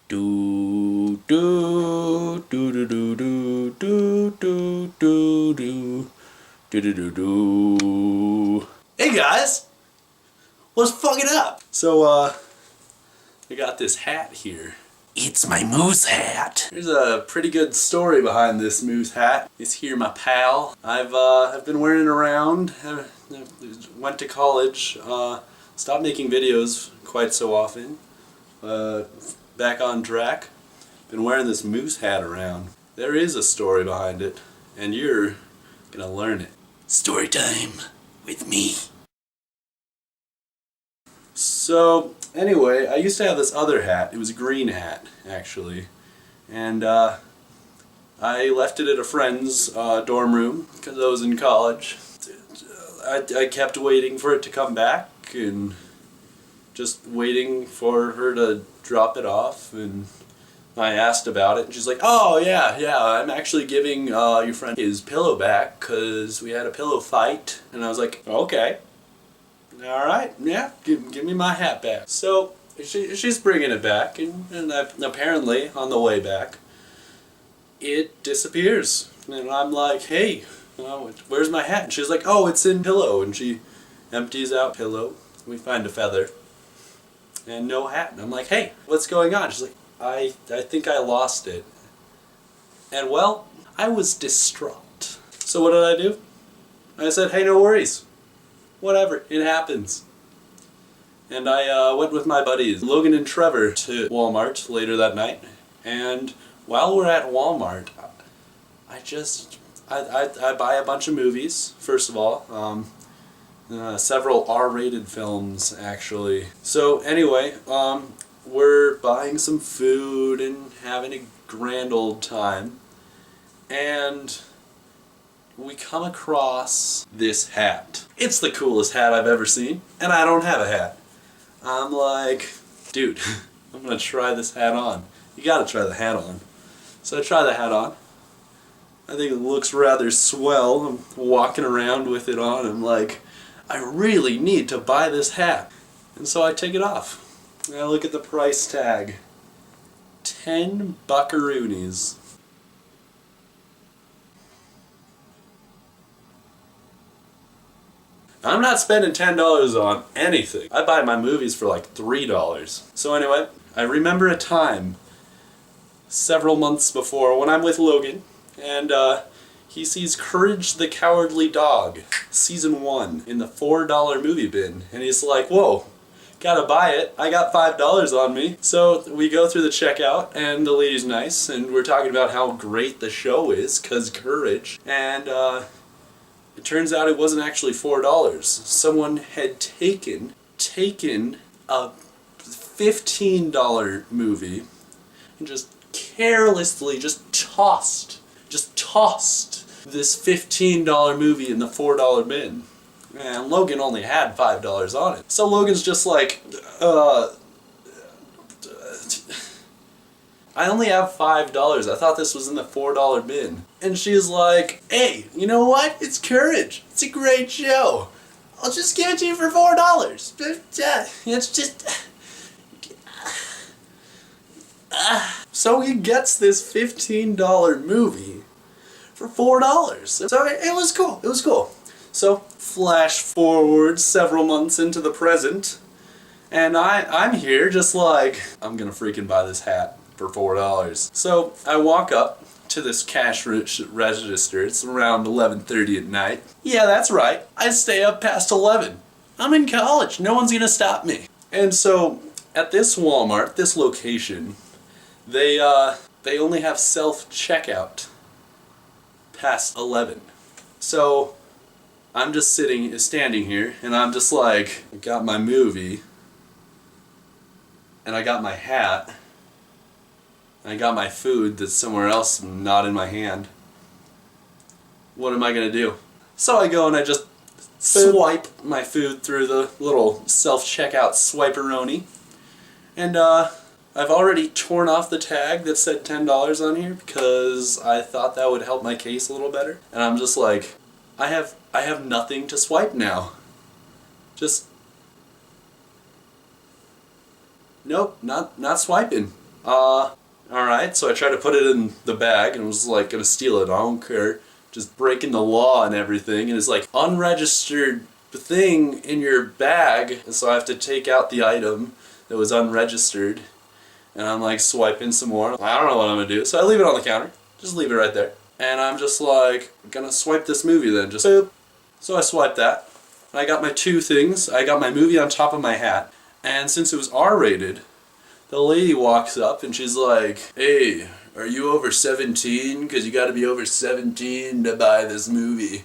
Do do do do do do do do do do do do do do. Hey guys, let's fuck it up. So I got this hat here. It's my moose hat. There's a pretty good story behind this moose hat. It's here, my pal. I've been wearing it around. Went to college. Stopped making videos quite so often. Back on track. Been wearing this moose hat around. There is a story behind it, and you're gonna learn it. Story time with me. So anyway, I used to have this other hat. It was a green hat, actually, and I left it at a friend's dorm room because I was in college. I kept waiting for it to come back and just waiting for her to drop it off, and I asked about it and she's like, oh yeah, I'm actually giving your friend his pillow back because we had a pillow fight. And I was like, okay, alright, yeah, give me my hat back. So she's bringing it back, and apparently on the way back it disappears, and I'm like, hey, where's my hat? And she's like, oh, it's in pillow, and she empties out pillow. We find a feather and no hat, and I'm like, hey, what's going on? She's like, I think I lost it. And well, I was distraught. So what did I do? I said, hey, no worries, whatever, it happens. And I went with my buddies Logan and Trevor to Walmart later that night, and while we're at Walmart, I buy a bunch of movies, first of all. Several R-rated films, actually. So anyway, we're buying some food and having a grand old time, and we come across this hat. It's the coolest hat I've ever seen, and I don't have a hat. I'm like, dude, I'm gonna try this hat on. You gotta try the hat on. So I try the hat on. I think it looks rather swell. I'm walking around with it on. I'm like, I really need to buy this hat. And so I take it off. And I look at the price tag. 10 buckaroonies. I'm not spending $10 on anything. I buy my movies for like $3. So anyway, I remember a time several months before when I'm with Logan, and he sees Courage the Cowardly Dog, Season 1, in the $4 movie bin, and he's like, whoa, gotta buy it, I got $5 on me. So we go through the checkout, and the lady's nice, and we're talking about how great the show is, cause Courage, and it turns out it wasn't actually $4. Someone had taken a $15 movie and just carelessly tossed this $15 movie in the $4 bin. And Logan only had $5 on it. So Logan's just like, I only have $5. I thought this was in the $4 bin. And she's like, hey, you know what? It's Courage. It's a great show. I'll just give it to you for $4. It's just... So he gets this $15 movie for $4. So it was cool. It was cool. So flash forward several months into the present, and I'm here just like, I'm gonna freaking buy this hat for $4. So I walk up to this cash register. It's around 11:30 at night. Yeah, that's right. I stay up past 11. I'm in college. No one's gonna stop me. And so at this Walmart, this location, they only have self-checkout past 11. So I'm just standing here, and I'm just like, I got my movie, and I got my hat, and I got my food that's somewhere else, not in my hand. What am I gonna do? So I go and I just swipe my food through the little self-checkout swiperoni, and I've already torn off the tag that said $10 on here because I thought that would help my case a little better. And I'm just like, I have nothing to swipe now. Just nope, not swiping. Alright, so I tried to put it in the bag and was like gonna steal it. I don't care. Just breaking the law and everything. And it's like unregistered thing in your bag. And so I have to take out the item that was unregistered. And I'm like swiping some more. I don't know what I'm gonna do. So I leave it on the counter. Just leave it right there. And I'm just like, gonna swipe this movie then. Just boop. So I swiped that. And I got my two things. I got my movie on top of my hat. And since it was R-rated, the lady walks up and she's like, "Hey, are you over 17? Because you got to be over 17 to buy this movie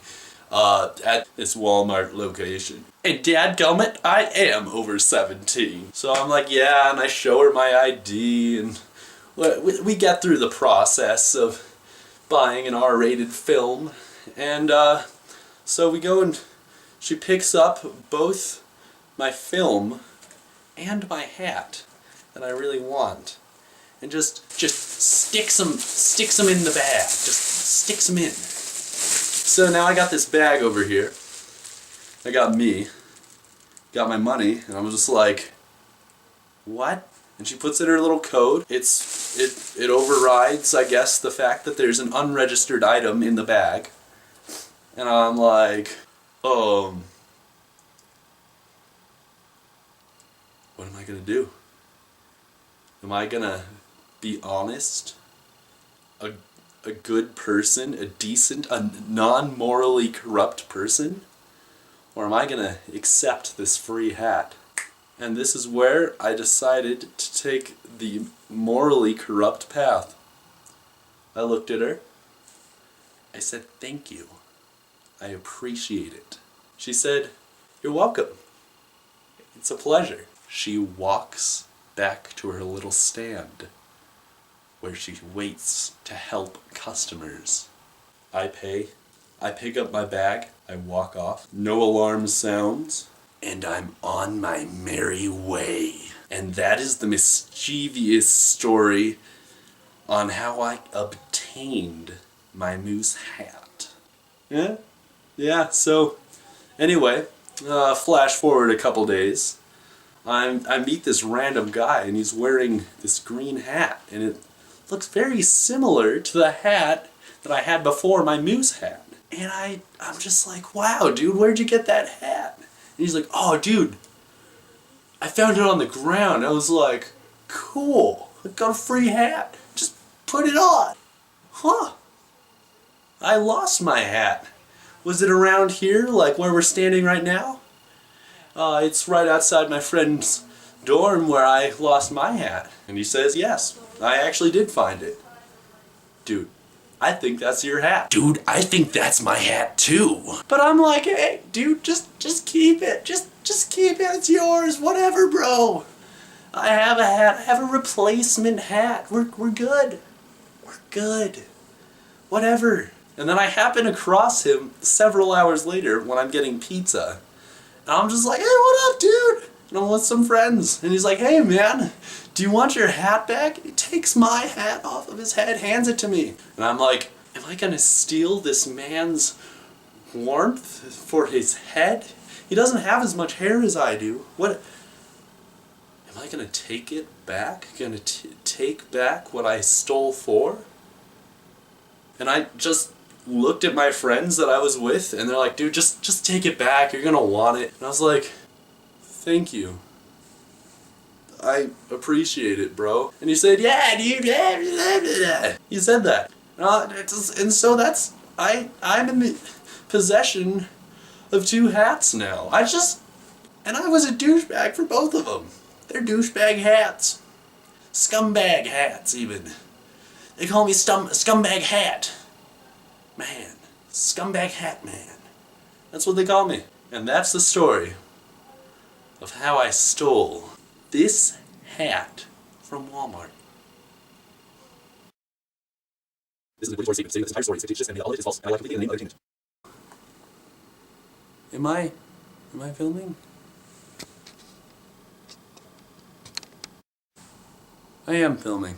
at this Walmart location." And dadgummit, I am over 17. So I'm like, yeah, and I show her my ID, and we get through the process of buying an R-rated film. And so we go and she picks up both my film and my hat that I really want, and just sticks them in the bag. Just sticks them in. So now I got this bag over here. I got me, got my money, and I'm just like, what? And she puts in her little code. It overrides, I guess, the fact that there's an unregistered item in the bag. And I'm like, what am I gonna do? Am I gonna be honest? A good person? A decent, a non-morally corrupt person? Or am I gonna accept this free hat? And this is where I decided to take the morally corrupt path. I looked at her. I said, "Thank you. I appreciate it." She said, "You're welcome. It's a pleasure." She walks back to her little stand where she waits to help customers. I pay. I pick up my bag. I walk off. No alarm sounds. And I'm on my merry way. And that is the mischievous story on how I obtained my moose hat. Yeah? Yeah, so anyway, flash forward a couple days. I meet this random guy and he's wearing this green hat, and it looks very similar to the hat that I had before, my moose hat. And I'm just like, "Wow, dude, where'd you get that hat?" And he's like, "Oh, dude, I found it on the ground." I was like, "Cool, I got a free hat. Just put it on." Huh. I lost my hat. Was it around here, like where we're standing right now? It's right outside my friend's dorm where I lost my hat. And he says, "Yes, I actually did find it." Dude, I think that's your hat. Dude, I think that's my hat too. But I'm like, "Hey, dude, just keep it. Just keep it. It's yours. Whatever, bro. I have a hat. I have a replacement hat. We're good. We're good. Whatever." And then I happen across him several hours later when I'm getting pizza. And I'm just like, "Hey, what up, dude?" And I'm with some friends. And he's like, "Hey, man, do you want your hat back?" He takes my hat off of his head, hands it to me. And I'm like, am I gonna steal this man's warmth for his head? He doesn't have as much hair as I do. What? Am I gonna take it back? Gonna take back what I stole for? And I just looked at my friends that I was with, and they're like, "Dude, just take it back. You're gonna want it." And I was like, "Thank you. I appreciate it, bro." And he said, "Yeah, dude." He said that. And so that's, I'm in the possession of two hats now. And I was a douchebag for both of them. They're douchebag hats. Scumbag hats, even. They call me Scumbag Hat Man. Scumbag Hat Man. That's what they call me. And that's the story of how I stole this hat from Walmart. This is the story. This entire story is fictitious, and all it is false. And I like completely the name of other teenagers. Am I filming? I am filming.